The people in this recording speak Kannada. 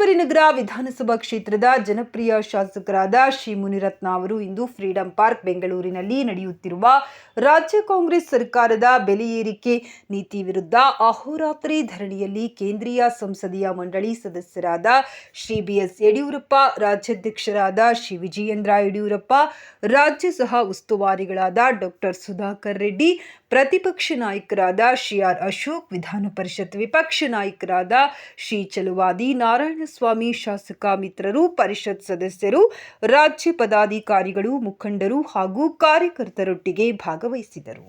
ಈಶ್ವರಿನಗರ ವಿಧಾನಸಭಾ ಕ್ಷೇತ್ರದ ಜನಪ್ರಿಯ ಶಾಸಕರಾದ ಶ್ರೀ ಮುನಿರತ್ನ ಅವರು ಇಂದು ಫ್ರೀಡಂ ಪಾರ್ಕ್ ಬೆಂಗಳೂರಿನಲ್ಲಿ ನಡೆಯುತ್ತಿರುವ ರಾಜ್ಯ ಕಾಂಗ್ರೆಸ್ ಸರ್ಕಾರದ ಬೆಲೆ ಏರಿಕೆ ನೀತಿ ವಿರುದ್ಧ ಅಹೋರಾತ್ರಿ ಧರಣಿಯಲ್ಲಿ ಕೇಂದ್ರೀಯ ಸಂಸದೀಯ ಮಂಡಳಿ ಸದಸ್ಯರಾದ ಶ್ರೀ ಬಿಎಸ್ ಯಡಿಯೂರಪ್ಪ, ರಾಜ್ಯಾಧ್ಯಕ್ಷರಾದ ಶ್ರೀ ವಿಜಯೇಂದ್ರ ಯಡಿಯೂರಪ್ಪ, ರಾಜ್ಯ ಸಹ ಉಸ್ತುವಾರಿಗಳಾದ ಡಾಕ್ಟರ್ ಸುಧಾಕರ್ ರೆಡ್ಡಿ, ಪ್ರತಿಪಕ್ಷ ನಾಯಕರಾದ ಶ್ರೀ ಆರ್ ಅಶೋಕ್, ವಿಧಾನ ಪರಿಷತ್ ವಿಪಕ್ಷ ನಾಯಕರಾದ ಶ್ರೀ ಚಲುವಾದಿ ನಾರಾಯಣಸ್ವಾಮಿ, ಶಾಸಕ ಮಿತ್ರರು, ಪರಿಷತ್ ಸದಸ್ಯರು, ರಾಜ್ಯ ಪದಾಧಿಕಾರಿಗಳು, ಮುಖಂಡರು ಹಾಗೂ ಕಾರ್ಯಕರ್ತರೊಟ್ಟಿಗೆ ಭಾಗವಹಿಸಿದರು.